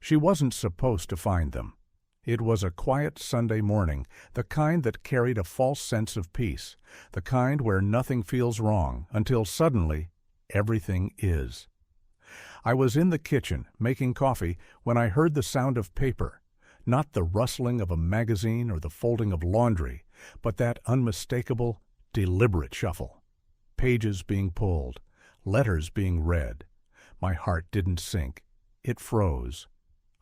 She wasn't supposed to find them. It was a quiet Sunday morning, the kind that carried a false sense of peace, the kind where nothing feels wrong until suddenly everything is. I was in the kitchen making coffee when I heard the sound of paper, not the rustling of a magazine or the folding of laundry, but that unmistakable, deliberate shuffle. Pages being pulled, letters being read. My heart didn't sink. It froze.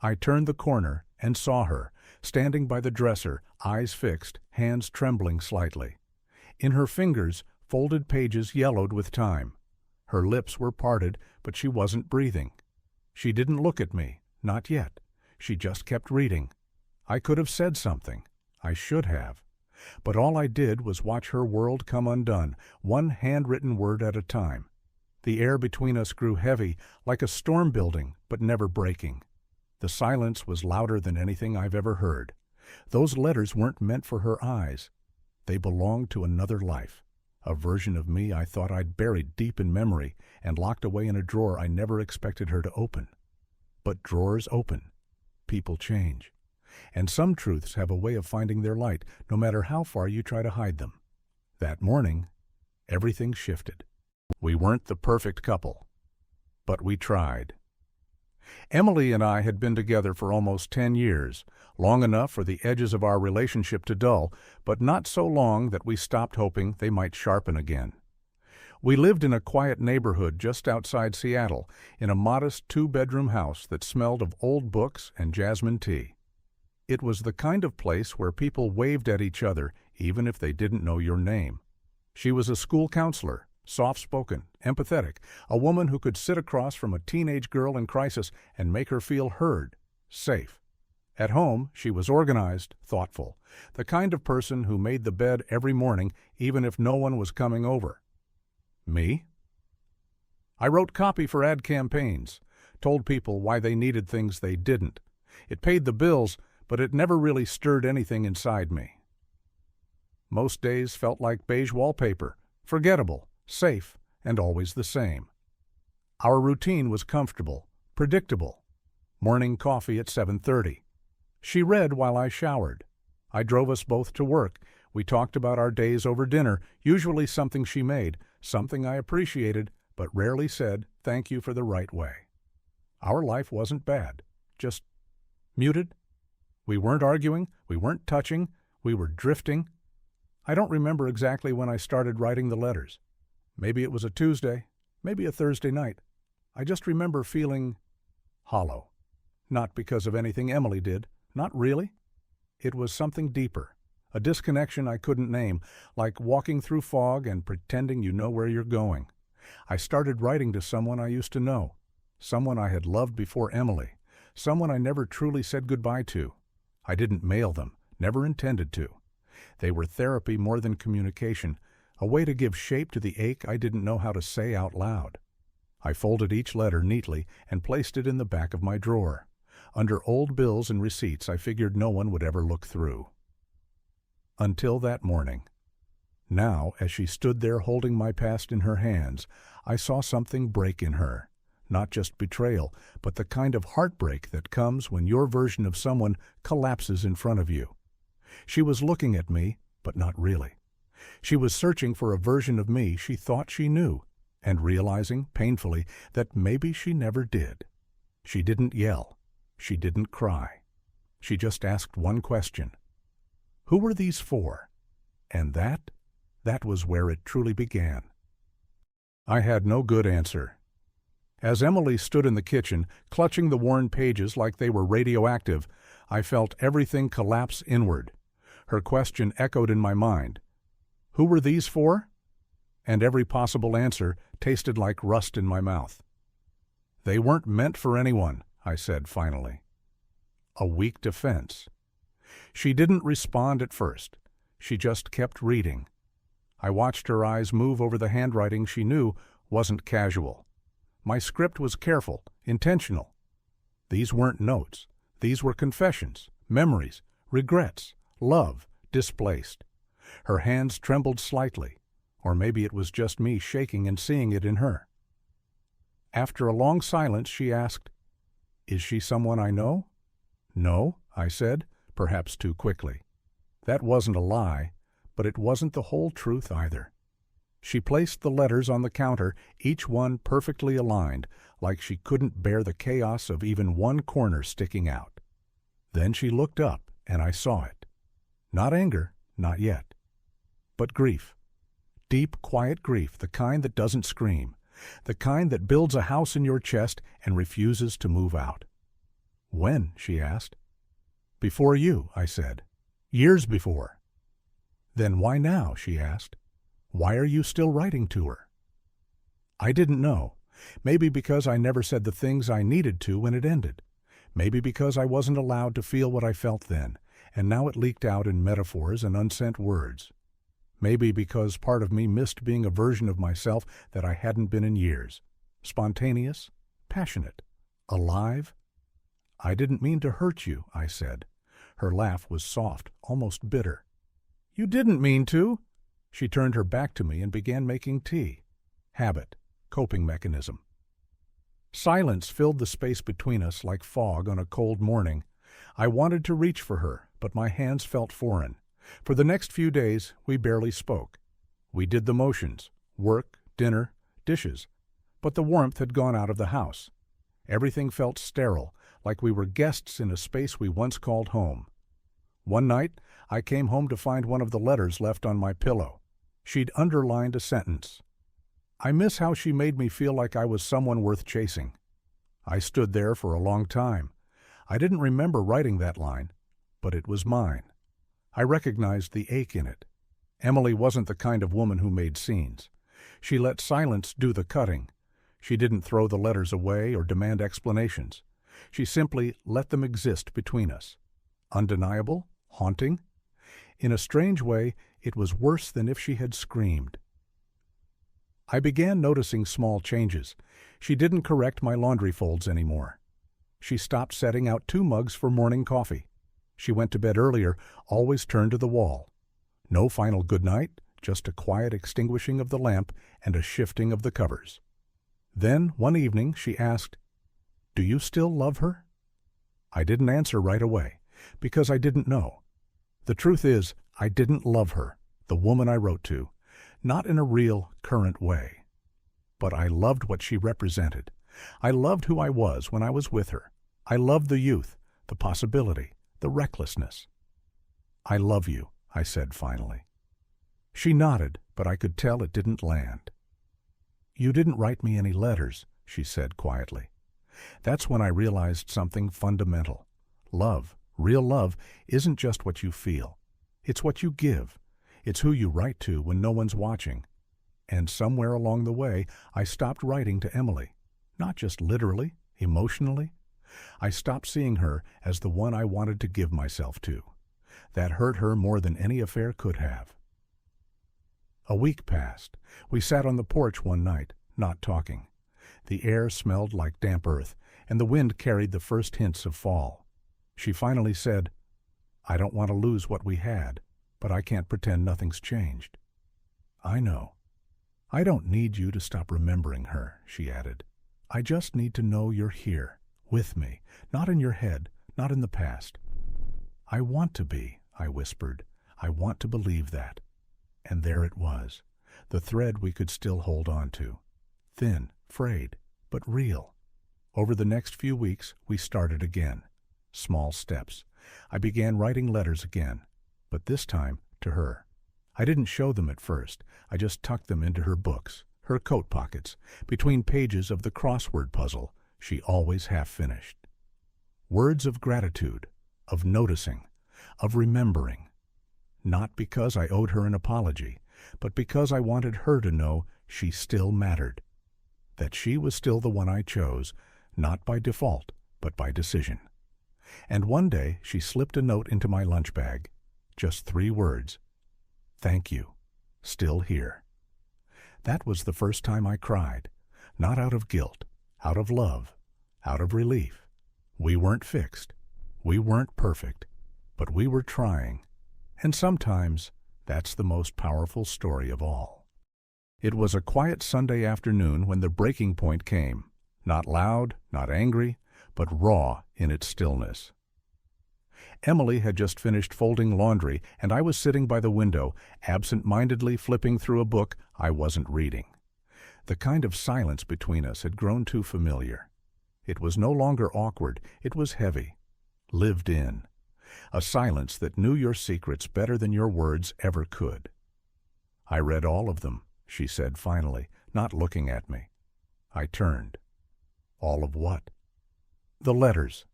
I turned the corner and saw her, standing by the dresser, eyes fixed, hands trembling slightly. In her fingers, folded pages yellowed with time. Her lips were parted, but she wasn't breathing. She didn't look at me, not yet. She just kept reading. I could have said something. I should have. But all I did was watch her world come undone, one handwritten word at a time. The air between us grew heavy, like a storm building, but never breaking. The silence was louder than anything I've ever heard. Those letters weren't meant for her eyes. They belonged to another life, a version of me I thought I'd buried deep in memory and locked away in a drawer I never expected her to open. But drawers open. People change. And some truths have a way of finding their light, no matter how far you try to hide them. That morning, everything shifted. We weren't the perfect couple, but we tried. Emily and I had been together for almost 10 years, long enough for the edges of our relationship to dull, but not so long that we stopped hoping they might sharpen again. We lived in a quiet neighborhood just outside Seattle, in a modest 2-bedroom house that smelled of old books and jasmine tea. It was the kind of place where people waved at each other, even if they didn't know your name. She was a school counselor, soft-spoken, empathetic, a woman who could sit across from a teenage girl in crisis and make her feel heard, safe. At home, she was organized, thoughtful, the kind of person who made the bed every morning even if no one was coming over. Me? I wrote copy for ad campaigns, told people why they needed things they didn't. It paid the bills, but it never really stirred anything inside me. Most days felt like beige wallpaper, forgettable, safe, and always the same. Our routine was comfortable, predictable. Morning coffee at 7:30. She read while I showered. I drove us both to work. We talked about our days over dinner, usually something she made, something I appreciated, but rarely said thank you for the right way. Our life wasn't bad, just muted. We weren't arguing, we weren't touching, we were drifting. I don't remember exactly when I started writing the letters. Maybe it was a Tuesday, maybe a Thursday night. I just remember feeling hollow. Not because of anything Emily did, not really. It was something deeper, a disconnection I couldn't name, like walking through fog and pretending you know where you're going. I started writing to someone I used to know, someone I had loved before Emily, someone I never truly said goodbye to. I didn't mail them, never intended to. They were therapy more than communication, a way to give shape to the ache I didn't know how to say out loud. I folded each letter neatly and placed it in the back of my drawer. Under old bills and receipts I figured no one would ever look through. Until that morning. Now, as she stood there holding my past in her hands, I saw something break in her. Not just betrayal, but the kind of heartbreak that comes when your version of someone collapses in front of you. She was looking at me, but not really. She was searching for a version of me she thought she knew, and realizing, painfully, that maybe she never did. She didn't yell. She didn't cry. She just asked one question. Who were these for? And that was where it truly began. I had no good answer. As Emily stood in the kitchen, clutching the worn pages like they were radioactive, I felt everything collapse inward. Her question echoed in my mind. Who were these for? And every possible answer tasted like rust in my mouth. They weren't meant for anyone, I said finally. A weak defense. She didn't respond at first. She just kept reading. I watched her eyes move over the handwriting she knew wasn't casual. My script was careful, intentional. These weren't notes. These were confessions, memories, regrets, love, displaced. Her hands trembled slightly, or maybe it was just me shaking and seeing it in her. After a long silence, she asked, Is she someone I know? No, I said, perhaps too quickly. That wasn't a lie, but it wasn't the whole truth either. She placed the letters on the counter, each one perfectly aligned, like she couldn't bear the chaos of even one corner sticking out. Then she looked up, and I saw it. Not anger, not yet. But grief. Deep, quiet grief, the kind that doesn't scream, the kind that builds a house in your chest and refuses to move out. When? She asked. Before you, I said. Years before. Then why now? She asked. Why are you still writing to her? I didn't know. Maybe because I never said the things I needed to when it ended. Maybe because I wasn't allowed to feel what I felt then, and now it leaked out in metaphors and unsent words. Maybe because part of me missed being a version of myself that I hadn't been in years. Spontaneous, passionate, alive. I didn't mean to hurt you, I said. Her laugh was soft, almost bitter. You didn't mean to. She turned her back to me and began making tea. Habit, coping mechanism. Silence filled the space between us like fog on a cold morning. I wanted to reach for her, but my hands felt foreign. For the next few days, we barely spoke. We did the motions, work, dinner, dishes, but the warmth had gone out of the house. Everything felt sterile, like we were guests in a space we once called home. One night, I came home to find one of the letters left on my pillow. She'd underlined a sentence. I miss how she made me feel like I was someone worth chasing. I stood there for a long time. I didn't remember writing that line, but it was mine. I recognized the ache in it. Emily wasn't the kind of woman who made scenes. She let silence do the cutting. She didn't throw the letters away or demand explanations. She simply let them exist between us. Undeniable, haunting. In a strange way, it was worse than if she had screamed. I began noticing small changes. She didn't correct my laundry folds anymore. She stopped setting out 2 mugs for morning coffee. She went to bed earlier, always turned to the wall. No final good night, just a quiet extinguishing of the lamp and a shifting of the covers. Then, one evening, she asked, "Do you still love her?" I didn't answer right away, because I didn't know. The truth is, I didn't love her, the woman I wrote to, not in a real, current way. But I loved what she represented. I loved who I was when I was with her. I loved the youth, the possibility, the recklessness. "I love you," I said finally. She nodded, but I could tell it didn't land. "You didn't write me any letters," she said quietly. That's when I realized something fundamental. Love, real love, isn't just what you feel. It's what you give. It's who you write to when no one's watching. And somewhere along the way, I stopped writing to Emily. Not just literally, emotionally. I stopped seeing her as the one I wanted to give myself to. That hurt her more than any affair could have. A week passed. We sat on the porch one night, not talking. The air smelled like damp earth, and the wind carried the first hints of fall. She finally said, "I don't want to lose what we had, but I can't pretend nothing's changed." "I know. I don't need you to stop remembering her," she added. "I just need to know you're here, with me, not in your head, not in the past." "I want to be," I whispered. "I want to believe that." And there it was, the thread we could still hold on to. Thin, frayed, but real. Over the next few weeks, we started again. Small steps. I began writing letters again, but this time to her. I didn't show them at first. I just tucked them into her books, her coat pockets, between pages of the crossword puzzle she always half finished. Words of gratitude, of noticing, of remembering. Not because I owed her an apology, but because I wanted her to know she still mattered. That she was still the one I chose, not by default, but by decision. And one day she slipped a note into my lunch bag. Just 3 words. "Thank you. Still here." That was the first time I cried. Not out of guilt, out of love, out of relief. We weren't fixed. We weren't perfect. But we were trying. And sometimes that's the most powerful story of all. It was a quiet Sunday afternoon when the breaking point came. Not loud, not angry, but raw in its stillness. Emily had just finished folding laundry, and I was sitting by the window, absent-mindedly flipping through a book I wasn't reading. The kind of silence between us had grown too familiar. It was no longer awkward, it was heavy, lived in. A silence that knew your secrets better than your words ever could. "I read all of them," she said finally, not looking at me. I turned. "All of what?" "The letters.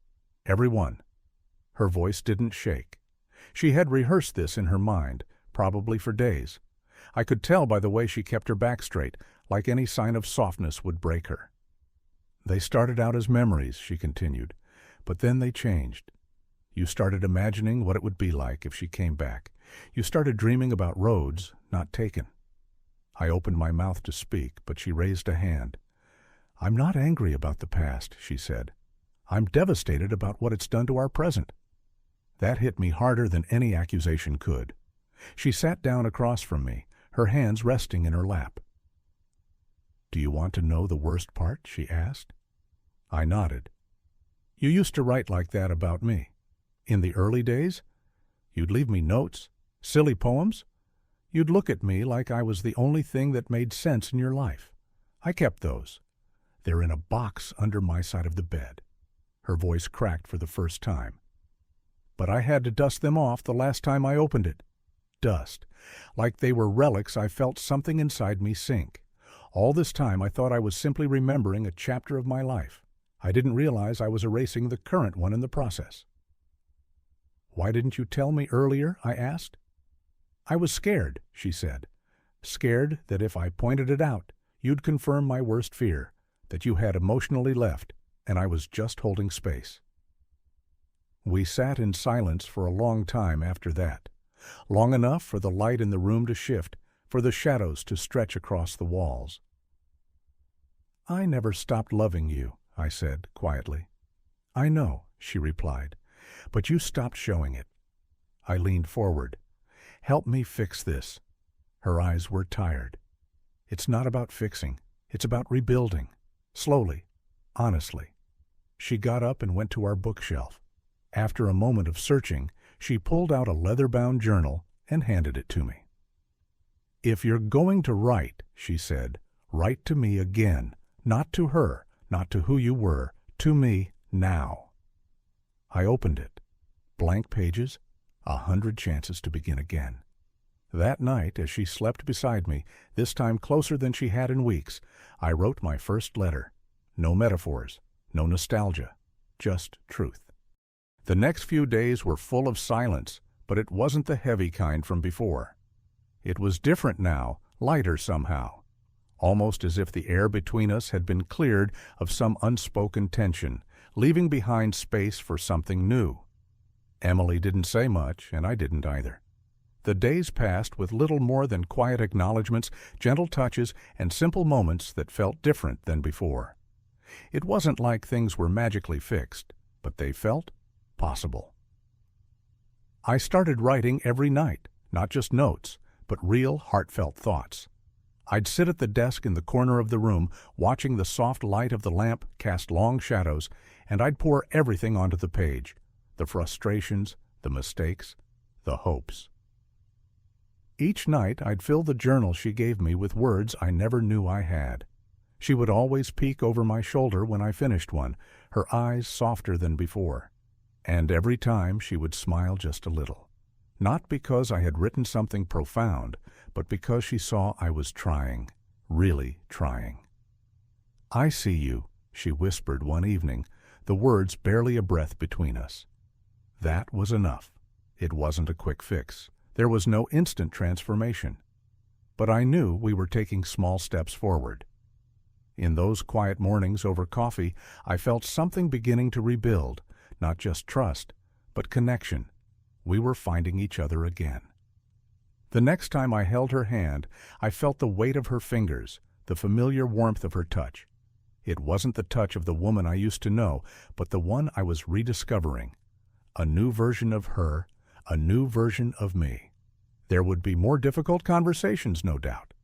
Every one." Her voice didn't shake. She had rehearsed this in her mind, probably for days. I could tell by the way she kept her back straight, like any sign of softness would break her. "They started out as memories," she continued, "but then they changed. You started imagining what it would be like if she came back. You started dreaming about roads not taken." I opened my mouth to speak, but she raised a hand. "I'm not angry about the past," she said. "I'm devastated about what it's done to our present." That hit me harder than any accusation could. She sat down across from me, her hands resting in her lap. "Do you want to know the worst part?" she asked. I nodded. "You used to write like that about me. In the early days, you'd leave me notes, silly poems. You'd look at me like I was the only thing that made sense in your life. I kept those. They're in a box under my side of the bed." Her voice cracked for the first time. "But I had to dust them off the last time I opened it. Dust. Like they were relics, I felt something inside me sink. All this time I thought I was simply remembering a chapter of my life. I didn't realize I was erasing the current one in the process." "Why didn't you tell me earlier?" I asked. "I was scared," she said. "Scared that if I pointed it out, you'd confirm my worst fear, that you had emotionally left, and I was just holding space." We sat in silence for a long time after that, long enough for the light in the room to shift, for the shadows to stretch across the walls. "I never stopped loving you," I said quietly. "I know," she replied, "but you stopped showing it." I leaned forward. "Help me fix this." Her eyes were tired. "It's not about fixing. It's about rebuilding. Slowly. Honestly." She got up and went to our bookshelf. After a moment of searching, she pulled out a leather-bound journal and handed it to me. "If you're going to write," she said, "write to me again. Not to her, not to who you were, to me now." I opened it. Blank pages, 100 chances to begin again. That night, as she slept beside me, this time closer than she had in weeks, I wrote my first letter. No metaphors, no nostalgia, just truth. The next few days were full of silence, but it wasn't the heavy kind from before. It was different now, lighter somehow, almost as if the air between us had been cleared of some unspoken tension, leaving behind space for something new. Emily didn't say much, and I didn't either. The days passed with little more than quiet acknowledgments, gentle touches, and simple moments that felt different than before. It wasn't like things were magically fixed, but they felt possible. I started writing every night, not just notes, but real, heartfelt thoughts. I'd sit at the desk in the corner of the room, watching the soft light of the lamp cast long shadows, and I'd pour everything onto the page, the frustrations, the mistakes, the hopes. Each night I'd fill the journal she gave me with words I never knew I had. She would always peek over my shoulder when I finished one, her eyes softer than before. And every time she would smile just a little. Not because I had written something profound, but because she saw I was trying, really trying. "I see you," she whispered one evening, the words barely a breath between us. That was enough. It wasn't a quick fix. There was no instant transformation. But I knew we were taking small steps forward. In those quiet mornings over coffee, I felt something beginning to rebuild, not just trust, but connection. We were finding each other again. The next time I held her hand, I felt the weight of her fingers, the familiar warmth of her touch. It wasn't the touch of the woman I used to know, but the one I was rediscovering. A new version of her, a new version of me. There would be more difficult conversations, no doubt.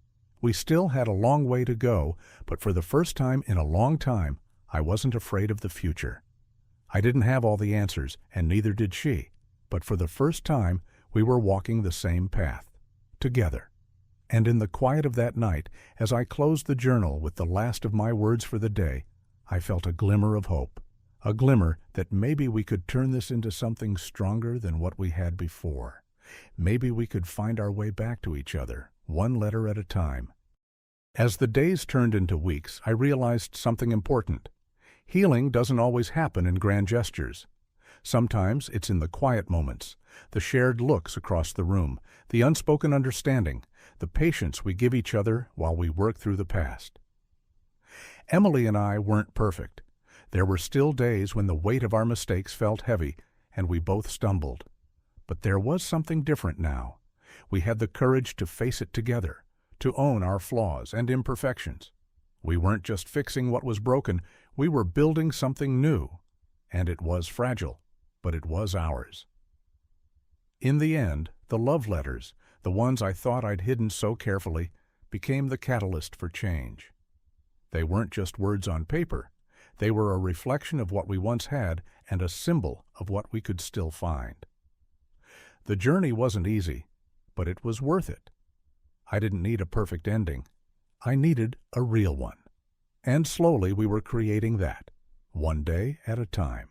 We still had a long way to go, but for the first time in a long time, I wasn't afraid of the future. I didn't have all the answers, and neither did she, but for the first time we were walking the same path, together. And in the quiet of that night, as I closed the journal with the last of my words for the day, I felt a glimmer of hope, a glimmer that maybe we could turn this into something stronger than what we had before. Maybe we could find our way back to each other, one letter at a time. As the days turned into weeks, I realized something important. Healing doesn't always happen in grand gestures. Sometimes it's in the quiet moments, the shared looks across the room, the unspoken understanding, the patience we give each other while we work through the past. Emily and I weren't perfect. There were still days when the weight of our mistakes felt heavy and we both stumbled. But there was something different now. We had the courage to face it together, to own our flaws and imperfections. We weren't just fixing what was broken, we were building something new. And it was fragile, but it was ours. In the end, the love letters, the ones I thought I'd hidden so carefully, became the catalyst for change. They weren't just words on paper. They were a reflection of what we once had and a symbol of what we could still find. The journey wasn't easy, but it was worth it. I didn't need a perfect ending. I needed a real one. And slowly we were creating that, one day at a time.